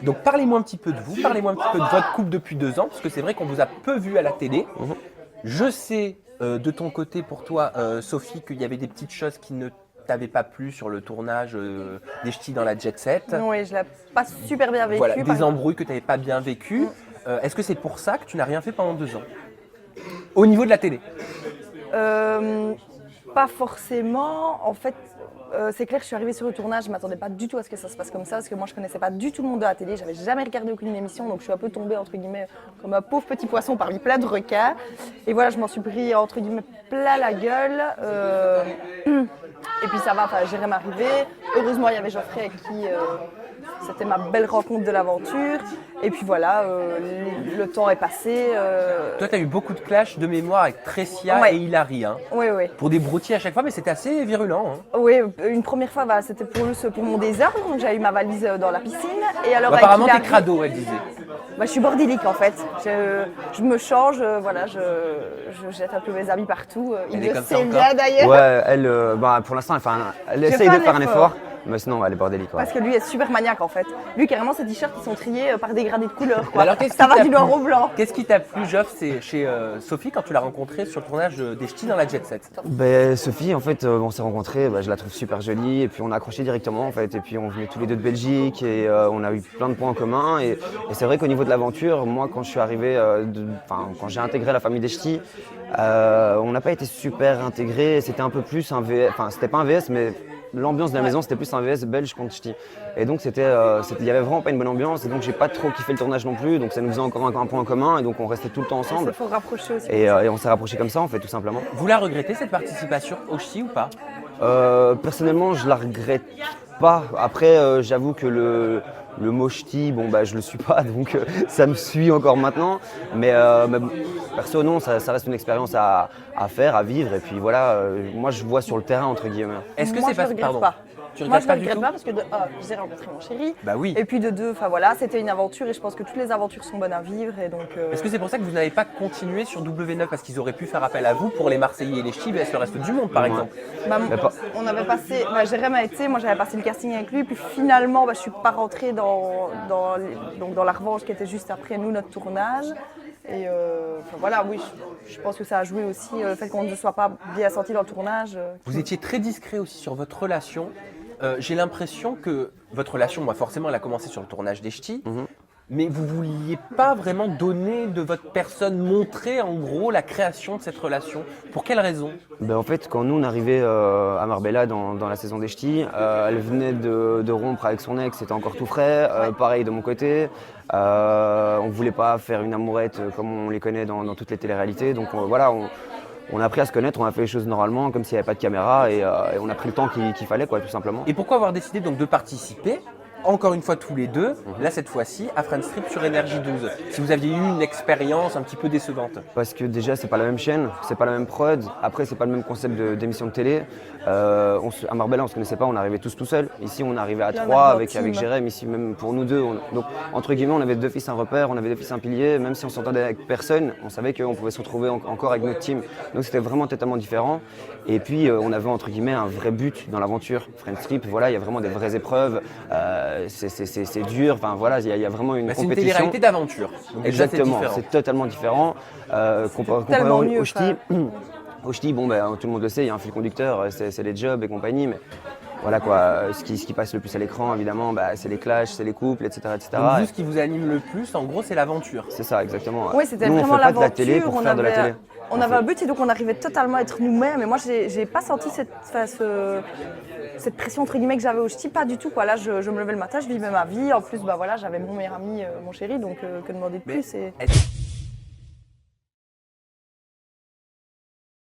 Donc parlez-moi un petit peu de vous, parlez-moi un petit peu de votre couple depuis 2 ans, parce que c'est vrai qu'on vous a peu vu à la télé. Je sais de ton côté pour toi, Sophie, qu'il y avait des petites choses qui ne t'avaient pas plu sur le tournage des Ch'tis dans la Jet Set. Oui, je l'ai pas super bien vécu. Voilà, des embrouilles que tu n'avais pas bien vécues. Est-ce que c'est pour ça que tu n'as rien fait pendant 2 ans au niveau de la télé? Pas forcément. En fait, c'est clair que je suis arrivée sur le tournage, je ne m'attendais pas du tout à ce que ça se passe comme ça, parce que moi je ne connaissais pas du tout le monde de la télé, j'avais jamais regardé aucune émission, donc je suis un peu tombée entre guillemets comme un pauvre petit poisson parmi plein de requins. Et voilà, je m'en suis pris entre guillemets plein la gueule. Et puis ça va, j'ai rien arrivé. Heureusement, il y avait Geoffrey avec qui c'était ma belle rencontre de l'aventure. Et puis voilà, le temps est passé. Toi, tu as eu beaucoup de clashs de mémoire avec Tressia Ouais. et Hilary. Hein, Oui, oui. pour des broutilles à chaque fois, mais c'était assez virulent. Hein. Oui, une première fois, c'était pour mon désordre, donc j'avais eu ma valise dans la piscine. Et alors, Apparemment, avec t'es Hilary, crado, elle disait. je suis bordélique en fait. Je me change, voilà, je jette un peu mes habits partout. Il Elle est le comme ça sait encore bien d'ailleurs. Ouais, elle, pour l'instant, elle essaye fait de un faire un effort. effort, mais sinon, elle est bordélique. Ouais. Parce que lui est super maniaque en fait. Lui, carrément, ses t-shirts ils sont triés par dégradés de couleur. Quoi. Mais alors, qu'est-ce Ça qui va t'a du noir plu au blanc. Qu'est-ce qui t'a plu, Geoff, c'est chez Sophie quand tu l'as rencontrée sur le tournage des Ch'tis dans la Jet Set? Ben, Sophie, en fait, on s'est rencontrés, je la trouve super jolie, et puis on a accroché directement, en fait, et puis on venait tous les deux de Belgique, et on a eu plein de points en commun, et c'est vrai qu'au niveau de l'aventure, moi, quand je suis arrivé, quand j'ai intégré la famille des Ch'tis, on n'a pas été super intégrés, c'était un peu plus un VS, enfin, c'était pas un VS, mais l'ambiance de la maison, c'était plus un VS belge contre Ch'tis. Et donc, il y avait vraiment pas une bonne ambiance, et donc j'ai pas trop kiffé le tournage non plus, donc ça nous faisait encore un point en commun, et donc on restait tout le temps ensemble. Il faut rapprocher aussi. Et on s'est rapprochés comme ça, en fait, tout simplement. Vous la regrettez, cette participation aux Ch'tis ou pas? Personnellement, je la regrette pas. Après, j'avoue que le mot ch'ti, je le suis pas, donc ça me suit encore maintenant. Mais bon, perso, non, ça reste une expérience à faire, à vivre. Et puis voilà, moi je vois sur le terrain, entre guillemets. Est-ce que Moi, c'est je ne regrette pas. Tu Moi, regrettes je pas ne du regrette tout? pas parce que de un, j'ai rencontré mon chéri. Bah oui. Et puis de deux, voilà, c'était une aventure et je pense que toutes les aventures sont bonnes à vivre. Et donc, Est-ce que c'est pour ça que vous n'avez pas continué sur W9 parce qu'ils auraient pu faire appel à vous pour les Marseillais et les Ch'tis vs le reste du monde, par exemple? on avait passé, Jérém a été, moi j'avais passé le casting avec lui, puis finalement je suis pas rentrée dans la revanche qui était juste après nous, notre tournage. Et voilà, oui, je pense que ça a joué aussi le fait qu'on ne soit pas bien senti dans le tournage. Vous étiez très discret aussi sur votre relation. J'ai l'impression que votre relation, moi forcément, elle a commencé sur le tournage des Ch'tis. Mais vous ne vouliez pas vraiment donner de votre personne, montrer en gros la création de cette relation. Pour quelle raison? En fait, quand nous on arrivait à Marbella dans la saison des Ch'tis, elle venait de rompre avec son ex, c'était encore tout frais. Pareil de mon côté. On ne voulait pas faire une amourette comme on les connaît dans toutes les téléréalités. Donc voilà, on a appris à se connaître, on a fait les choses normalement, comme s'il n'y avait pas de caméra, et on a pris le temps qu'il fallait, quoi, tout simplement. Et pourquoi avoir décidé donc de participer, encore une fois tous les deux, là cette fois-ci, à Friends Trip sur Énergie 12, si vous aviez eu une expérience un petit peu décevante? Parce que déjà, c'est pas la même chaîne, c'est pas la même prod, après, c'est pas le même concept d'émission de télé. À Marbella, on se connaissait pas, on arrivait tous tout seuls. Ici, on arrivait à Là, on trois arrive en avec team. Jérém, ici, même pour nous deux. Donc, entre guillemets, on avait 2 fils un repère, on avait 2 fils un pilier. Même si on s'entendait avec personne, on savait qu'on pouvait se retrouver encore avec notre team. Donc, c'était vraiment totalement différent. Et puis, on avait, entre guillemets, un vrai but dans l'aventure. Friends Trip, voilà, il y a vraiment des vraies épreuves. C'est dur, enfin voilà, il y a vraiment une C'est une compétition. télé-réalité d'aventure. Donc déjà, Exactement, c'est différent. c'est totalement différent. Comparé Tellement mieux, au Ch'ti, au Ch'ti, tout le monde le sait, il y a un fil conducteur, c'est les jobs et compagnie, mais voilà quoi, ce qui passe le plus à l'écran, évidemment, c'est les clashs, c'est les couples, etc. Donc vous, ce qui vous anime le plus, en gros, c'est l'aventure. C'est ça, exactement. Oui, c'était Nous, vraiment on fait pas de la l'aventure. télé pour faire de la télé. On avait un but et donc on arrivait totalement à être nous-mêmes. Et moi, j'ai pas senti cette pression entre guillemets que j'avais au ch'ti, pas du tout. Quoi. Là, je me levais le matin, je vivais ma vie. En plus, voilà, j'avais mon meilleur ami, mon chéri, donc que demander de plus.